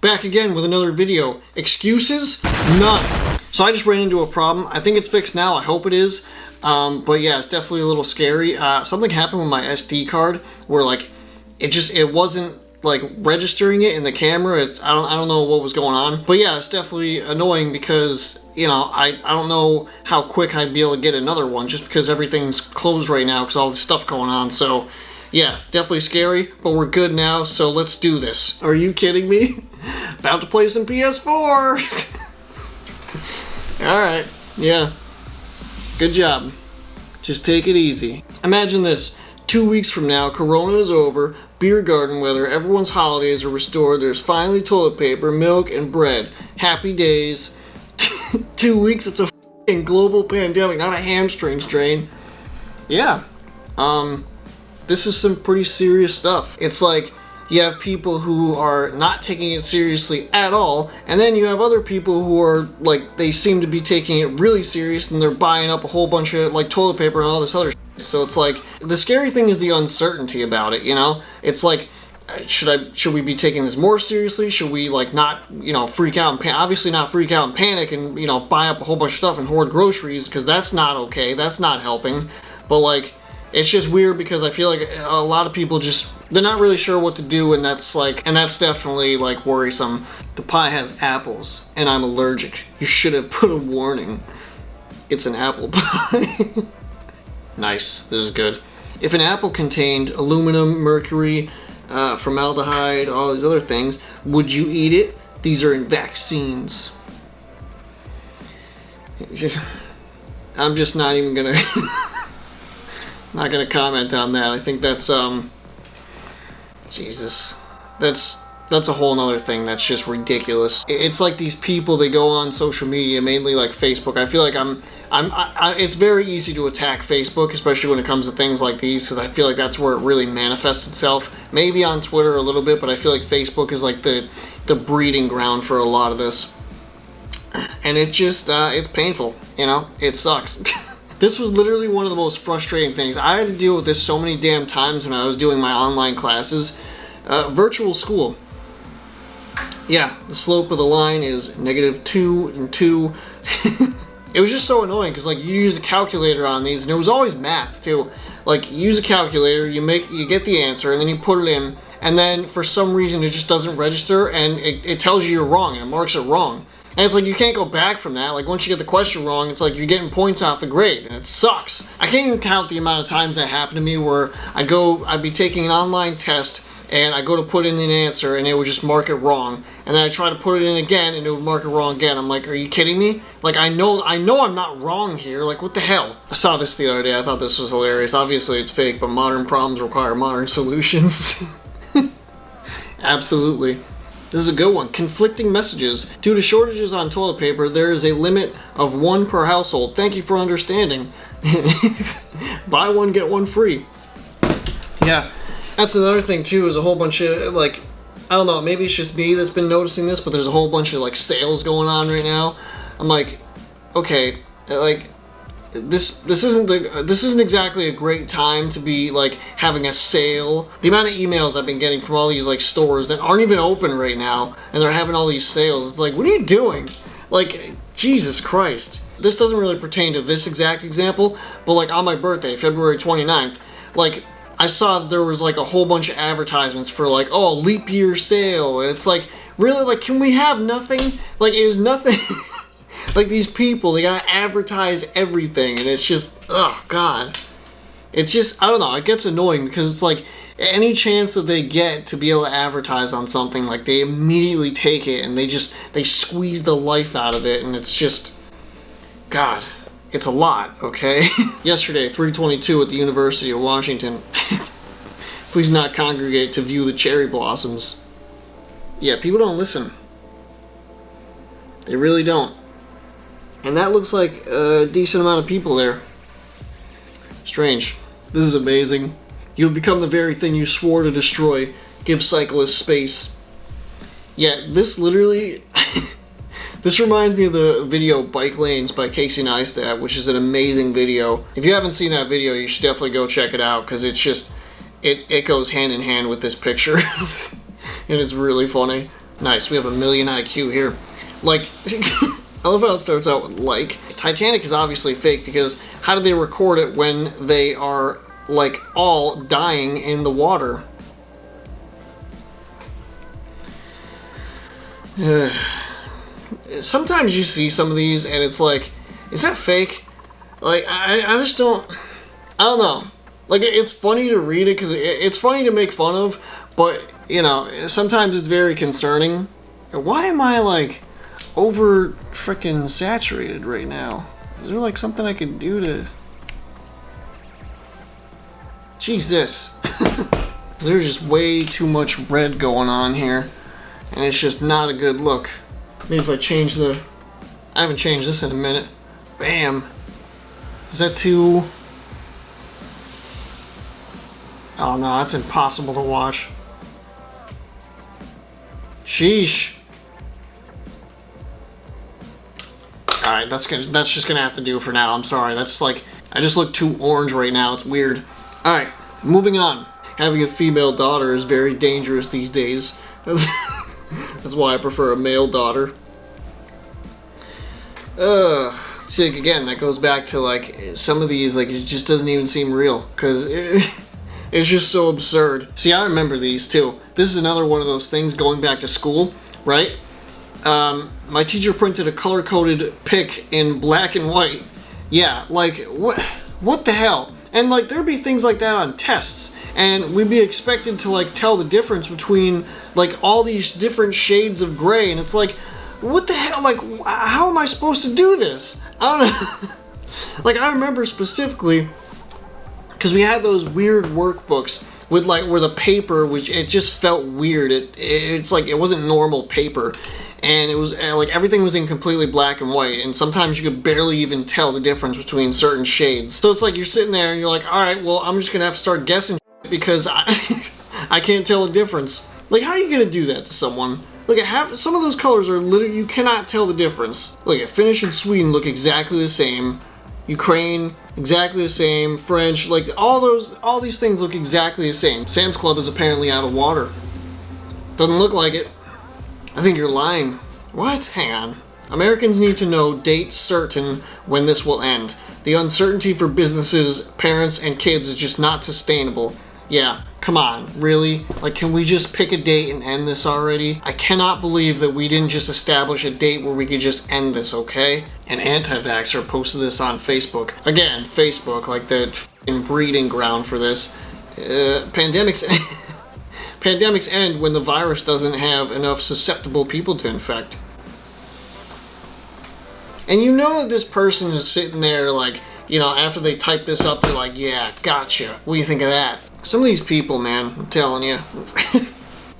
Back again with another video. Excuses? None. So I just ran into a problem. I think it's fixed now. I hope it is. But yeah, it's definitely a little scary. Something happened with my SD card where like it wasn't like registering it in the camera. I don't know what was going on. But yeah, it's definitely annoying because, you know, I don't know how quick I'd be able to get another one just because everything's closed right now because all this stuff going on. So yeah, definitely scary, but we're good now, so let's do this. Are you kidding me? About to play some PS4. Alright, yeah. Good job. Just take it easy. Imagine this. 2 weeks from now, Corona is over, beer garden weather, everyone's holidays are restored, there's finally toilet paper, milk, and bread. Happy days. 2 weeks, it's a f***ing global pandemic, not a hamstring strain. Yeah. This is some pretty serious stuff. It's like you have people who are not taking it seriously at all, and then you have other people who are like, they seem to be taking it really serious and they're buying up a whole bunch of like toilet paper and all this other shit. So it's like, the scary thing is the uncertainty about it, you know? It's like, should we be taking this more seriously? Should we like not, you know, freak out and obviously not freak out and panic and, you know, buy up a whole bunch of stuff and hoard groceries, because that's not okay. That's not helping. But like, it's just weird because I feel like a lot of people just, they're not really sure what to do, and that's definitely like worrisome. The pie has apples and I'm allergic. You should have put a warning. It's an apple pie. Nice, this is good. If an apple contained aluminum, mercury, formaldehyde, all these other things, would you eat it? These are in vaccines. I'm just not even gonna not gonna comment on that. I think that's Jesus. That's a whole nother thing that's just ridiculous. It's like these people, they go on social media, mainly like Facebook. I feel like it's very easy to attack Facebook, especially when it comes to things like these, because I feel like that's where it really manifests itself. Maybe on Twitter a little bit, but I feel like Facebook is like the breeding ground for a lot of this. And it's just, it's painful, you know? It sucks. This was literally one of the most frustrating things. I had to deal with this so many damn times when I was doing my online classes. Virtual school. Yeah, the slope of the line is -2 and 2. It was just so annoying because like you use a calculator on these, and it was always math too. Like you use a calculator, you get the answer, and then you put it in, and then for some reason it just doesn't register, and it tells you you're wrong and it marks it wrong. And it's like you can't go back from that. Like once you get the question wrong, it's like you're getting points off the grade, and it sucks. I can't even count the amount of times that happened to me where I'd be taking an online test, and I go to put in an answer and it would just mark it wrong, and then I try to put it in again and it would mark it wrong again. I'm like, are you kidding me? Like I know I'm not wrong here. Like what the hell? I saw this the other day. I thought this was hilarious. Obviously it's fake, but modern problems require modern solutions. Absolutely. This is a good one. Conflicting messages. Due to shortages on toilet paper, there is a limit of 1 per household. Thank you for understanding. Buy one, get one free. Yeah. That's another thing too, is a whole bunch of like, I don't know, maybe it's just me that's been noticing this, but there's a whole bunch of like sales going on right now. I'm like, okay, like this isn't exactly a great time to be like having a sale. The amount of emails I've been getting from all these like stores that aren't even open right now, and they're having all these sales. It's like, what are you doing? Like, Jesus Christ. This doesn't really pertain to this exact example, but like on my birthday, February 29th, like I saw there was like a whole bunch of advertisements for like, oh, leap year sale. It's like, really, like, can we have nothing? Like, is nothing. Like these people, they gotta advertise everything, and it's just, oh god. It's just, I don't know, it gets annoying because it's like, any chance that they get to be able to advertise on something, like they immediately take it and they squeeze the life out of it, and it's just, god. It's a lot, okay? Yesterday, 3:22 at the University of Washington. Please not congregate to view the cherry blossoms. Yeah, people don't listen. They really don't. And that looks like a decent amount of people there. Strange. This is amazing. You've become the very thing you swore to destroy. Give cyclists space. Yeah, this literally... This reminds me of the video Bike Lanes by Casey Neistat, which is an amazing video. If you haven't seen that video, you should definitely go check it out, because it's just, it goes hand in hand with this picture. And it's really funny. Nice, we have a million IQ here. Like, I love how it starts out with like. Titanic is obviously fake because how did they record it when they are, like, all dying in the water? Sometimes you see some of these and it's like, is that fake? Like, I just don't know. Like, it's funny to read it because it's funny to make fun of, but, you know, sometimes it's very concerning. Why am I, like, over frickin' saturated right now? Is there, like, something I can do to... Jesus. There's just way too much red going on here, and it's just not a good look. Maybe if I change the... I haven't changed this in a minute. Bam. Is that too... Oh no, that's impossible to watch. Sheesh. Alright, that's just gonna have to do for now. I'm sorry. That's like, I just look too orange right now. It's weird. Alright, moving on. Having a female daughter is very dangerous these days. That's why I prefer a male daughter. See, like, again, that goes back to, like, some of these, like, it just doesn't even seem real. Because it's just so absurd. See, I remember these, too. This is another one of those things going back to school, right? My teacher printed a color-coded pic in black and white. Yeah, like, what the hell? And, like, there'd be things like that on tests. And we'd be expected to, like, tell the difference between, like, all these different shades of gray. And it's like, what the hell? Like, how am I supposed to do this? I don't know. Like, I remember specifically, because we had those weird workbooks with, like, where the paper, which it just felt weird. It's like, it wasn't normal paper. And it was, like, everything was in completely black and white. And sometimes you could barely even tell the difference between certain shades. So it's like you're sitting there and you're like, alright, well, I'm just going to have to start guessing because I can't tell the difference. Like, how are you going to do that to someone? Look at some of those colors are literally, you cannot tell the difference. Look at Finnish and Sweden look exactly the same. Ukraine, exactly the same. French, like all these things look exactly the same. Sam's Club is apparently out of water. Doesn't look like it. I think you're lying. What? Hang on. Americans need to know date certain when this will end. The uncertainty for businesses, parents, and kids is just not sustainable. Yeah, come on, really? Like, can we just pick a date and end this already? I cannot believe that we didn't just establish a date where we could just end this, okay? An anti-vaxxer posted this on Facebook. Again, Facebook, like the f***ing breeding ground for this. Pandemics end when the virus doesn't have enough susceptible people to infect. And you know that this person is sitting there like, you know, after they type this up, they're like, yeah, gotcha. What do you think of that? Some of these people, man, I'm telling you.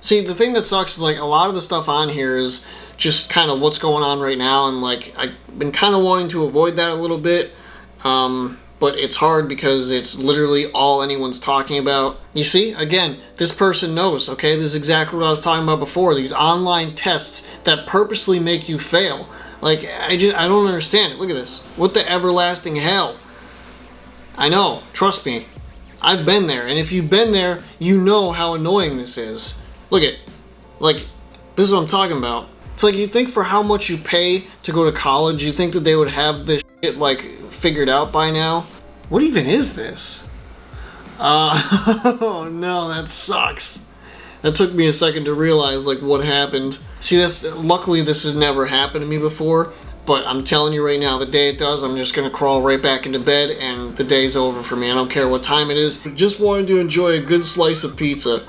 See, the thing that sucks is, like, a lot of the stuff on here is just kind of what's going on right now, and, like, I've been kind of wanting to avoid that a little bit, but it's hard because it's literally all anyone's talking about. You see, again, this person knows, okay? This is exactly what I was talking about before, these online tests that purposely make you fail. Like, I don't understand it. Look at this. What the everlasting hell? I know, trust me. I've been there, and if you've been there, you know how annoying this is. Look at, like, this is what I'm talking about. It's like, you think for how much you pay to go to college, you think that they would have this shit, like, figured out by now? What even is this? Oh no, that sucks. That took me a second to realize, like, what happened. See, luckily this has never happened to me before, but I'm telling you right now, the day it does, I'm just gonna crawl right back into bed and the day's over for me. I don't care what time it is. I just wanted to enjoy a good slice of pizza.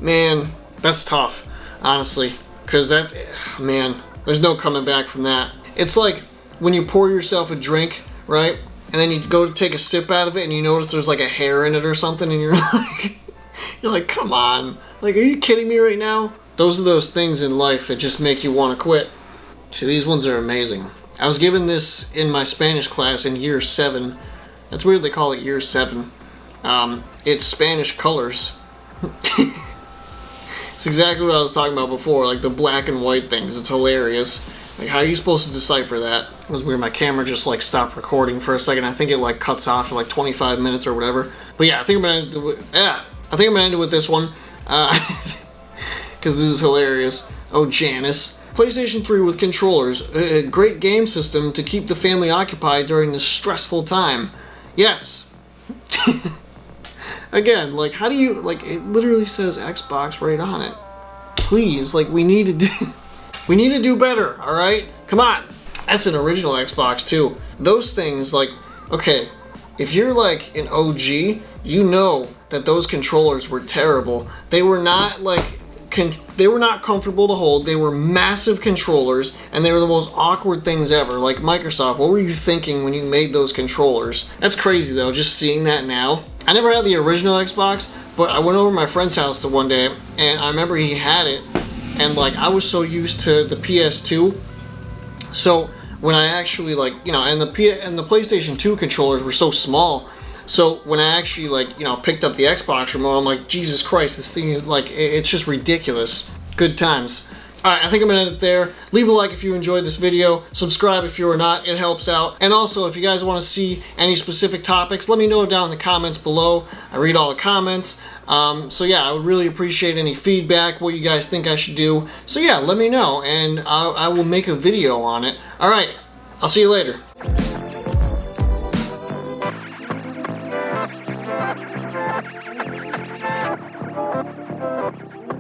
Man, that's tough, honestly, because that's, man, there's no coming back from that. It's like when you pour yourself a drink, right? And then you go to take a sip out of it and you notice there's like a hair in it or something and you're like, come on. Like, are you kidding me right now? Those are those things in life that just make you want to quit. See, these ones are amazing. I was given this in my Spanish class in year 7. That's weird they call it year 7. It's Spanish colors. It's exactly what I was talking about before, like the black and white things. It's hilarious. Like, how are you supposed to decipher that? It was weird, my camera just like stopped recording for a second. I think it like cuts off for like 25 minutes or whatever. But yeah, I think I'm gonna end it with, I think I'm gonna end it with this one. Because this is hilarious. Oh, Janice. PlayStation 3 with controllers. A great game system to keep the family occupied during this stressful time. Yes. Again, like, how do you, like, it literally says Xbox right on it. Please, like, we need to do better, alright? Come on. That's an original Xbox, too. Those things, like, okay, if you're, like, an OG, you know that those controllers were terrible. They were not, like, they were not comfortable to hold. They were massive controllers, and they were the most awkward things ever. Like, Microsoft, what were you thinking when you made those controllers? That's crazy, though, just seeing that now. I never had the original Xbox, but I went over to my friend's house the one day, and I remember he had it, and, like, I was so used to the PS2, so when I actually, like, you know, and the PlayStation 2 controllers were so small, so when I actually, like, you know, picked up the Xbox remote, I'm like, Jesus Christ, this thing is, like, it's just ridiculous. Good times. Alright, I think I'm gonna end it there. Leave a like if you enjoyed this video. Subscribe if you are not, it helps out. And also, if you guys want to see any specific topics, let me know down in the comments below. I read all the comments. So yeah, I would really appreciate any feedback, what you guys think I should do. So yeah, let me know, and I will make a video on it. Alright, I'll see you later.